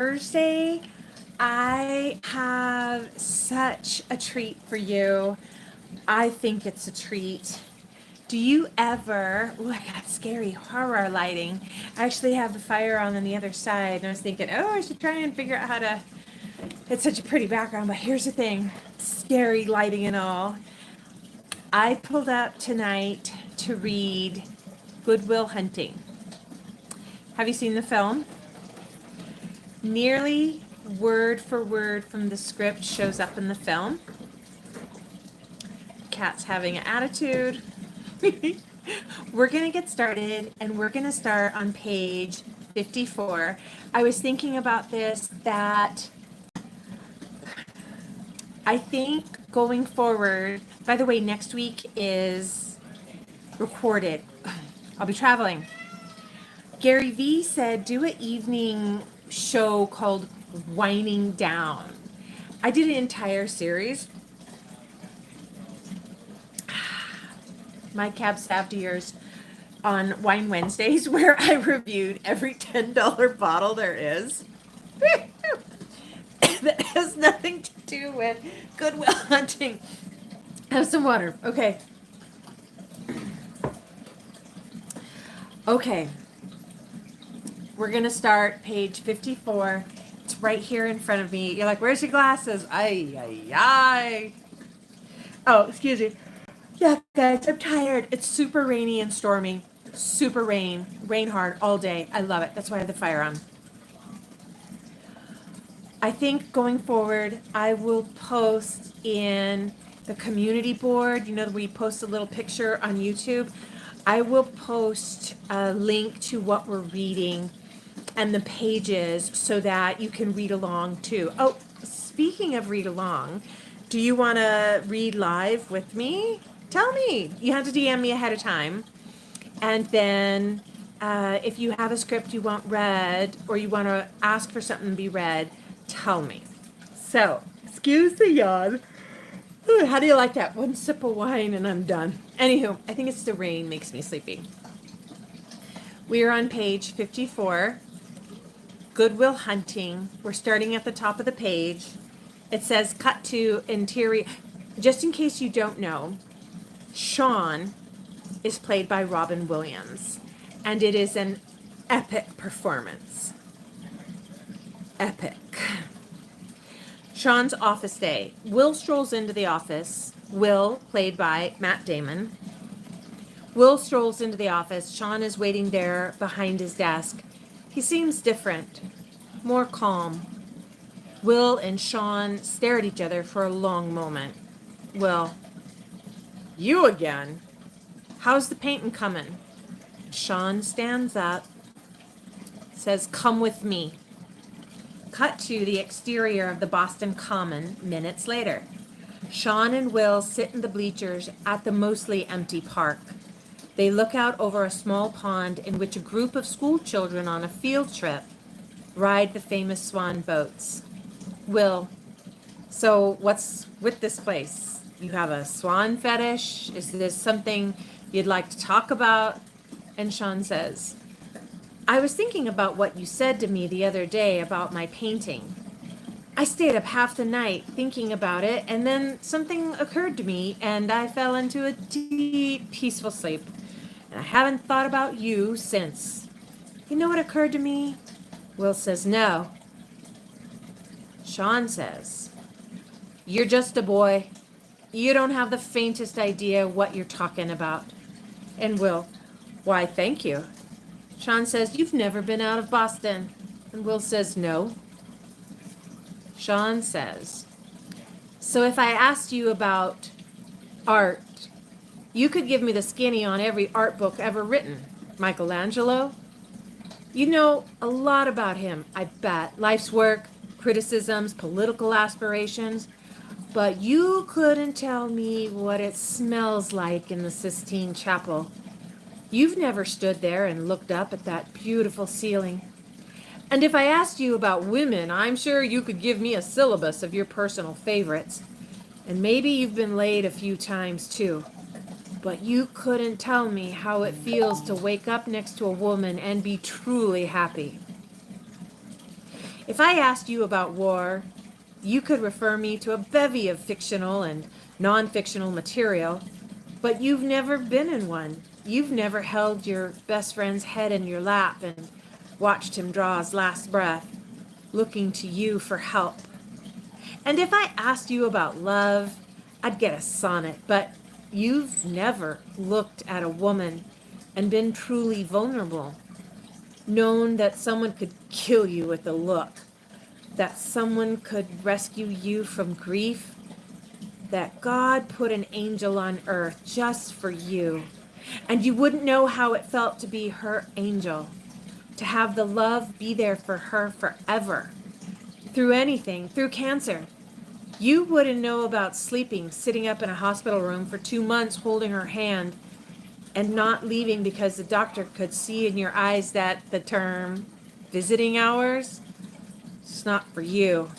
Thursday, I have such a treat for you. I think it's a treat. Do you ever, oh, I got scary horror lighting. I actually have the fire on the other side, and I was thinking, oh, I should try and figure out how to. It's such a pretty background, but here's the thing scary lighting and all. I pulled up tonight to read Good Will Hunting. Have you seen the film? Nearly word for word from the script shows up in the film. Cat's having an attitude. We're going to get started, and we're going to start on page 54. I was thinking about this, that I think going forward, by the way, next week is recorded. I'll be traveling. Gary Vee said do an evening show called Winding Down. I did an entire series. My cab stabbed ears on Wine Wednesdays, where I reviewed every $10 bottle there is. That has nothing to do with Good Will Hunting. Have some water. Okay. Okay. We're going to start page 54. It's right here in front of me. You're like, where's your glasses? Ay, ay, ay. Oh, excuse me. Yeah, guys, I'm tired. It's super rainy and stormy. Super rain. Rain hard all day. I love it. That's why I have the fire on. I think going forward, I will post in the community board, you know, we post a little picture on YouTube. I will post a link to what we're reading and the pages so that you can read along too. Oh, speaking of read along, do you want to read live with me? Tell me. You have to DM me ahead of time. And then if you have a script you want read or you want to ask for something to be read, tell me. So, excuse the yawn. How do you like that? One sip of wine and I'm done. Anywho, I think it's the rain makes me sleepy. We are on page 54. Good Will Hunting. We're starting at the top of the page. It says cut to interior. Just in case you don't know, Sean is played by Robin Williams, and it is an epic performance. Epic. Sean's office day. Will strolls into the office. Will, played by Matt Damon. Will strolls into the office. Sean is waiting there behind his desk. He seems different, more calm. Will and Sean stare at each other for a long moment. Will, you again? How's the painting coming? Sean stands up, says, come with me. Cut to the exterior of the Boston Common minutes later. Sean and Will sit in the bleachers at the mostly empty park. They look out over a small pond in which a group of school children on a field trip ride the famous swan boats. Will, so what's with this place? You have a swan fetish? Is this something you'd like to talk about? And Sean says, I was thinking about what you said to me the other day about my painting. I stayed up half the night thinking about it, and then something occurred to me, and I fell into a deep, peaceful sleep. And I haven't thought about you since. You know what occurred to me? Will says, no. Sean says, you're just a boy. You don't have the faintest idea what you're talking about. And Will, why, thank you. Sean says, you've never been out of Boston. And Will says, no. Sean says, so if I asked you about art, you could give me the skinny on every art book ever written. Michelangelo? You know a lot about him, I bet. Life's work, criticisms, political aspirations. But you couldn't tell me what it smells like in the Sistine Chapel. You've never stood there and looked up at that beautiful ceiling. And if I asked you about women, I'm sure you could give me a syllabus of your personal favorites. And maybe you've been laid a few times too. But you couldn't tell me how it feels to wake up next to a woman and be truly happy. If I asked you about war, you could refer me to a bevy of fictional and non-fictional material, but you've never been in one. You've never held your best friend's head in your lap and watched him draw his last breath, looking to you for help. And if I asked you about love, I'd get a sonnet, but you've never looked at a woman and been truly vulnerable, known that someone could kill you with a look, that someone could rescue you from grief, that God put an angel on earth just for you, and you wouldn't know how it felt to be her angel, to have the love be there for her forever, through anything, through cancer. You wouldn't know about sleeping, sitting up in a hospital room for 2 months holding her hand and not leaving because the doctor could see in your eyes that the term visiting hours, it's not for you.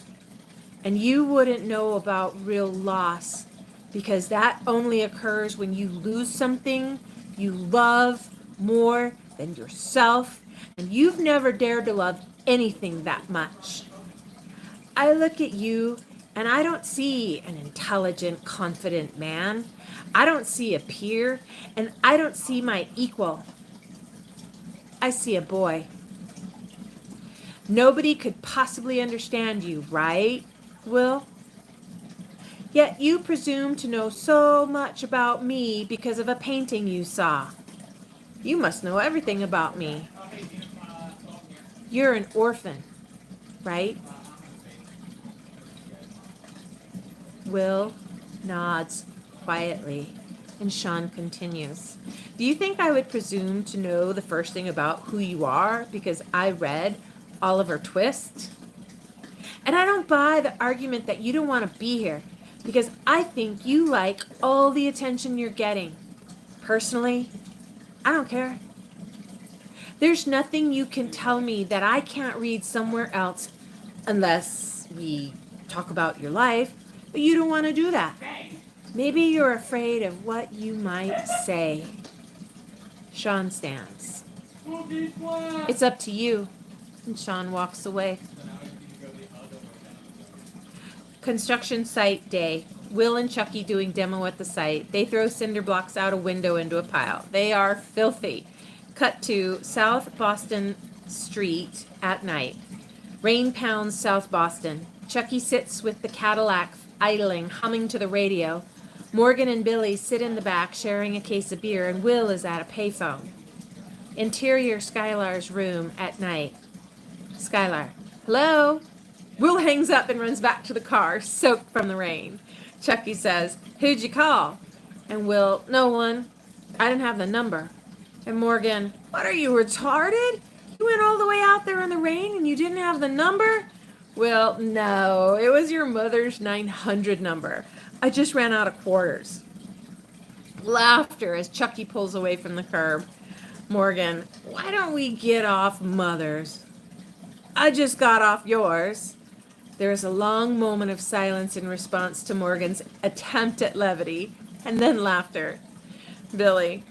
And you wouldn't know about real loss because that only occurs when you lose something you love more than yourself, and you've never dared to love anything that much. I look at you and I don't see an intelligent, confident man. I don't see a peer, and I don't see my equal. I see a boy. Nobody could possibly understand you, right, Will? Yet you presume to know so much about me because of a painting you saw. You must know everything about me. You're an orphan, right? Will nods quietly, and Sean continues. Do you think I would presume to know the first thing about who you are because I read Oliver Twist? And I don't buy the argument that you don't want to be here because I think you like all the attention you're getting. Personally, I don't care. There's nothing you can tell me that I can't read somewhere else unless we talk about your life, but you don't want to do that. Maybe you're afraid of what you might say. Sean stands. It's up to you. And Sean walks away. Construction site day. Will and Chucky doing demo at the site. They throw cinder blocks out a window into a pile. They are filthy. Cut to South Boston Street at night. Rain pounds South Boston. Chucky sits with the Cadillac idling, humming to the radio. Morgan and Billy sit in the back sharing a case of beer, and Will is at a payphone. Interior Skylar's room at night. Skylar. Hello? Will hangs up and runs back to the car, soaked from the rain. Chucky says, who'd you call? And Will, no one. I didn't have the number. And Morgan, what are you, retarded? You went all the way out there in the rain and you didn't have the number? Will, no, it was your mother's 900 number. I just ran out of quarters. Laughter as Chucky pulls away from the curb. Morgan, why don't we get off Mother's? I just got off yours. There is a long moment of silence in response to Morgan's attempt at levity, and then laughter. Billy,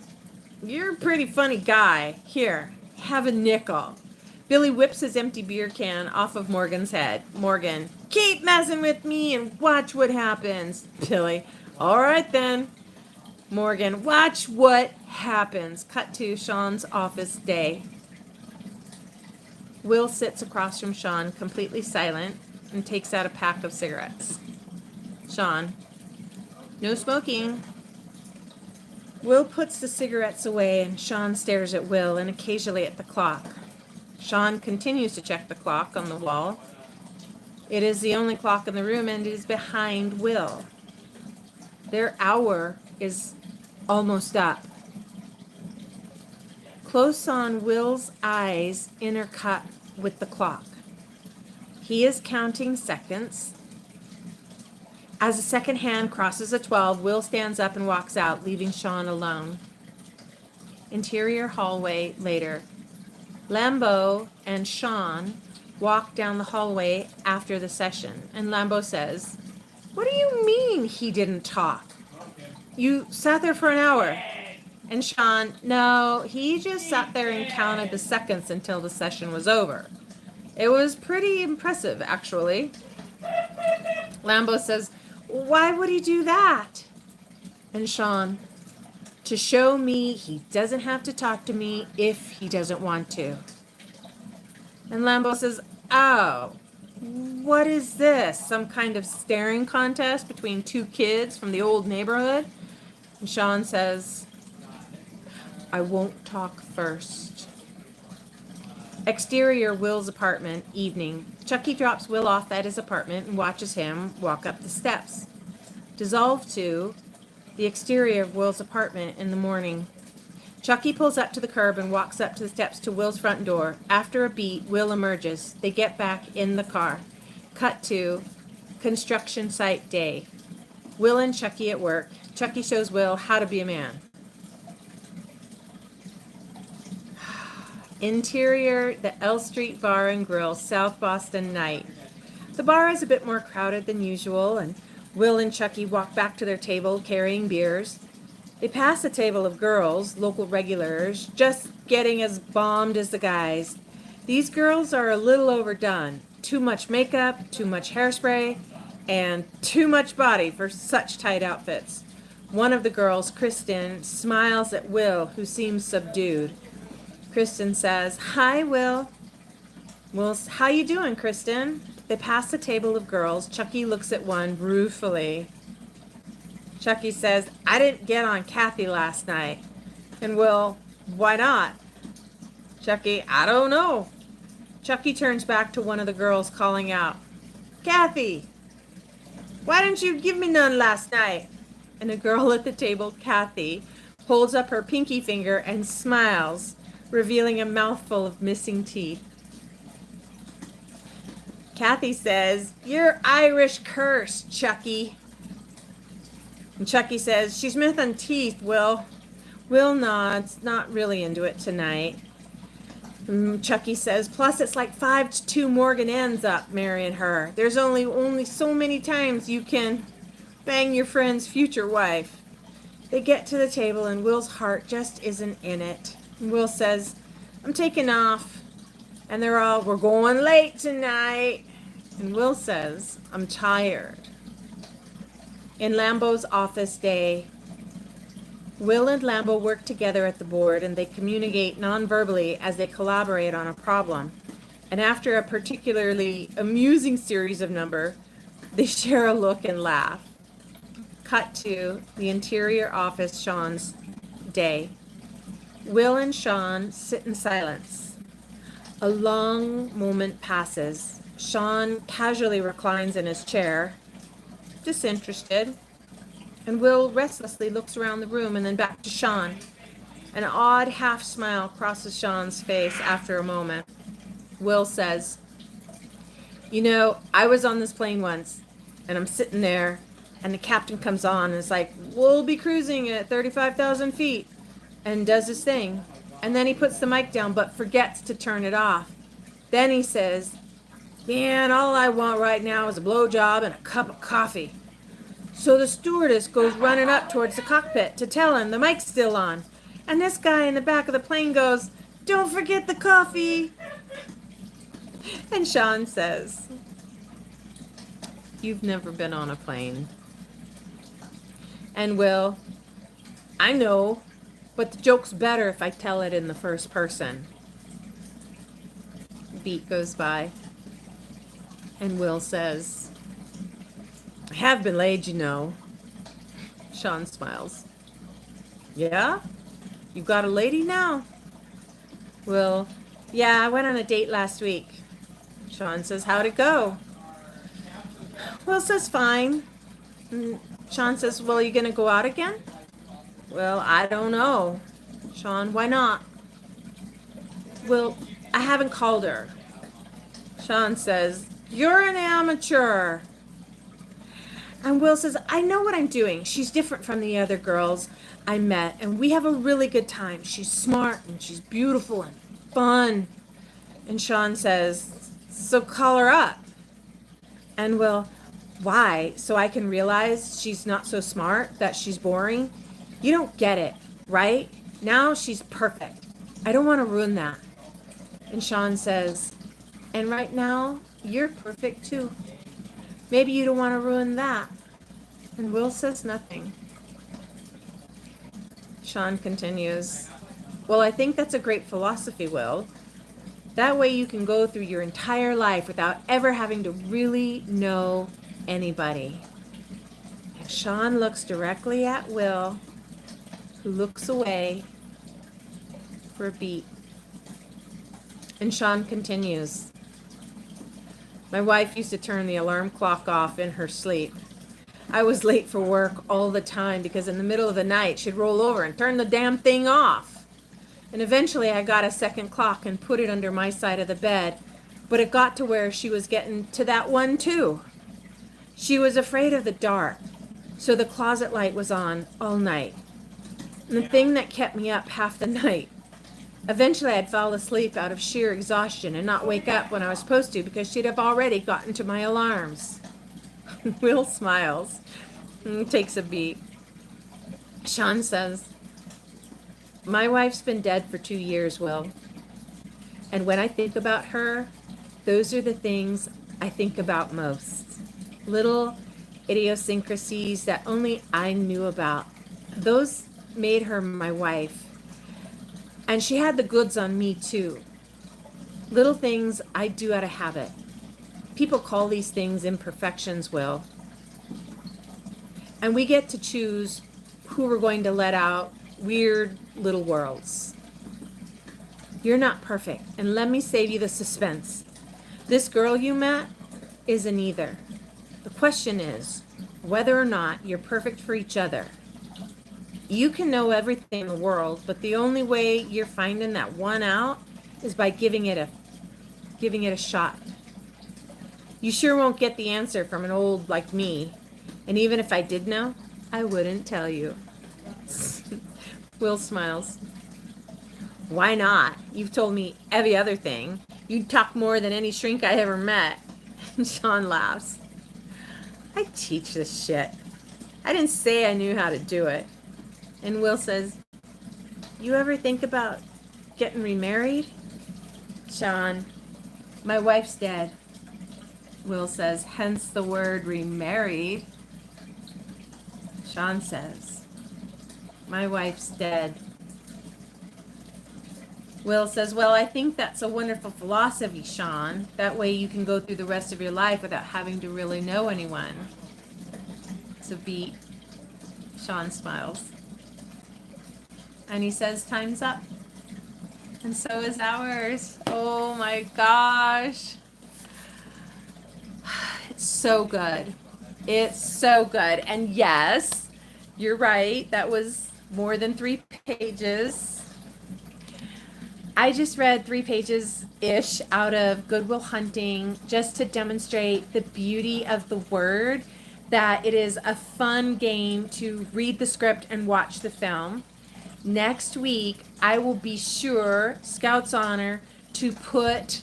you're a pretty funny guy. Here, have a nickel. Billy whips his empty beer can off of Morgan's head. Morgan, keep messing with me and watch what happens. Billy, all right then. Morgan, watch what happens. Cut to Sean's office day. Will sits across from Sean, completely silent, and takes out a pack of cigarettes. Sean, no smoking. Will puts the cigarettes away, and Sean stares at Will and occasionally at the clock. Sean continues to check the clock on the wall. It is the only clock in the room, and it is behind Will. Their hour is almost up. Close on Will's eyes intercut with the clock. He is counting seconds. As the second hand crosses a 12, Will stands up and walks out, leaving Sean alone. Interior hallway later. Lambeau and Sean walk down the hallway after the session, and Lambeau says, what do you mean he didn't talk? You sat there for an hour. And Sean, no, he just sat there and counted the seconds until the session was over. It was pretty impressive, actually. Lambo says, why would he do that? And Sean, to show me he doesn't have to talk to me if he doesn't want to. And Lambo says, oh, what is this? Some kind of staring contest between two kids from the old neighborhood? And Sean says, I won't talk first. Exterior Will's apartment, evening. Chucky drops Will off at his apartment and watches him walk up the steps. Dissolve to the exterior of Will's apartment in the morning. Chucky pulls up to the curb and walks up to the steps to Will's front door. After a beat, Will emerges. They get back in the car. Cut to construction site day. Will and Chucky at work. Chucky shows Will how to be a man. Interior, the L Street Bar and Grill, South Boston night. The bar is a bit more crowded than usual, and Will and Chucky walk back to their table carrying beers. They pass a table of girls, local regulars, just getting as bombed as the guys. These girls are a little overdone. Too much makeup, too much hairspray, and too much body for such tight outfits. One of the girls, Kristen, smiles at Will, who seems subdued. Kristen says, hi, Will. Will's, how you doing, Kristen? They pass a table of girls. Chucky looks at one ruefully. Chucky says, I didn't get on Kathy last night. And Will, why not? Chucky, I don't know. Chucky turns back to one of the girls, calling out, Kathy, why didn't you give me none last night? And a girl at the table, Kathy, holds up her pinky finger and smiles, revealing a mouthful of missing teeth. Kathy says, you're Irish curse, Chucky. And Chucky says, she's missing teeth, Will. Will nods, not really into it tonight. Chucky says, plus it's like 5-2 Morgan ends up marrying her. There's only so many times you can bang your friend's future wife. They get to the table and Will's heart just isn't in it. And Will says, I'm taking off. And they're all, we're going late tonight. And Will says, I'm tired. In Lambo's office day, Will and Lambo work together at the board and they communicate non-verbally as they collaborate on a problem. And after a particularly amusing series of number, they share a look and laugh. Cut to the interior office, Sean's day. Will and Sean sit in silence. A long moment passes. Sean casually reclines in his chair, disinterested, and Will restlessly looks around the room and then back to Sean. An odd half smile crosses Sean's face after a moment. Will says, you know, I was on this plane once, and I'm sitting there, and the captain comes on and is like, we'll be cruising at 35,000 feet, and does his thing. And then he puts the mic down, but forgets to turn it off. Then he says, man, all I want right now is a blowjob and a cup of coffee. So the stewardess goes running up towards the cockpit to tell him the mic's still on. And this guy in the back of the plane goes, don't forget the coffee. And Sean says, you've never been on a plane. And Will, I know, but the joke's better if I tell it in the first person. Beat goes by. And Will says, I have been laid, you know. Sean smiles. Yeah? You got a lady now? Will, yeah, I went on a date last week. Sean says, how'd it go? Will says, fine. And Sean says, well, you gonna go out again? Well, I don't know. Sean, why not? Will, I haven't called her. Sean says, you're an amateur. And Will says, I know what I'm doing. She's different from the other girls I met, and we have a really good time. She's smart, and she's beautiful, and fun. And Sean says, so call her up. And Will, why? So I can realize she's not so smart, that she's boring? You don't get it, right? Now she's perfect. I don't want to ruin that. And Sean says, And right now, you're perfect too. Maybe you don't want to ruin that. And Will says nothing. Sean continues, well, I think that's a great philosophy, Will. That way you can go through your entire life without ever having to really know anybody. And Sean looks directly at Will, who looks away for a beat. And Sean continues, my wife used to turn the alarm clock off in her sleep. I was late for work all the time because in the middle of the night she'd roll over and turn the damn thing off. And eventually I got a second clock and put it under my side of the bed, but it got to where she was getting to that one too. She was afraid of the dark, so the closet light was on all night. And the thing that kept me up half the night. Eventually I'd fall asleep out of sheer exhaustion and not wake up when I was supposed to because she'd have already gotten to my alarms. Will smiles and takes a beat. Sean says, my wife's been dead for 2 years, Will. And when I think about her, those are the things I think about most. Little idiosyncrasies that only I knew about. Those made her my wife. And she had the goods on me too. Little things I do out of habit. People call these things imperfections, Will. And we get to choose who we're going to let out weird little worlds. You're not perfect, and let me save you the suspense. This girl you met isn't either. The question is whether or not you're perfect for each other. You can know everything in the world, but the only way you're finding that one out is by giving it a shot. You sure won't get the answer from an old like me. And even if I did know, I wouldn't tell you. Will smiles. Why not? You've told me every other thing. You talk more than any shrink I ever met. And Sean laughs. I teach this shit. I didn't say I knew how to do it. And Will says, you ever think about getting remarried? Sean, my wife's dead. Will says, hence the word remarried. Sean says, my wife's dead. Will says, well, I think that's a wonderful philosophy, Sean. That way you can go through the rest of your life without having to really know anyone. It's a beat. Sean smiles. And he says, time's up. And so is ours. Oh my gosh. It's so good. It's so good. And yes, you're right. That was more than 3 pages. I just read 3 pages-ish out of Good Will Hunting just to demonstrate the beauty of the word, that it is a fun game to read the script and watch the film. Next week, I will be sure, Scout's Honor, to put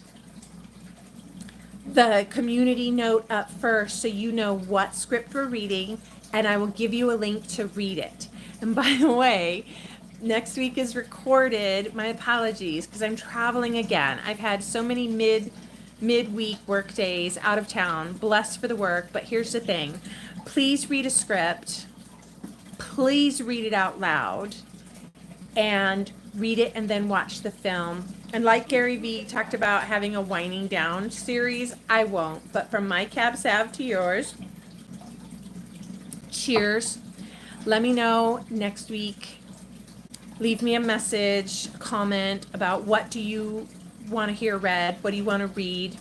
the community note up first so you know what script we're reading, and I will give you a link to read it. And by the way, next week is recorded. My apologies, because I'm traveling again. I've had so many midweek work days out of town. Blessed for the work, but here's the thing. Please read a script. Please read it out loud. And read it and then watch the film. And like Gary Vee talked about having a winding down series, I won't. But from my cab sav to yours, cheers. Let me know next week. Leave me a message, a comment about what do you want to hear read, what do you want to read,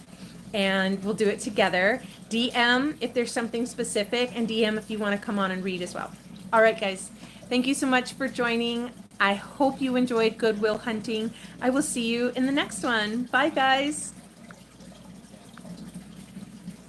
and we'll do it together. DM if there's something specific, and DM if you want to come on and read as well. All right, guys. Thank you so much for joining. I hope you enjoyed Good Will Hunting. I will see you in the next one. Bye, guys.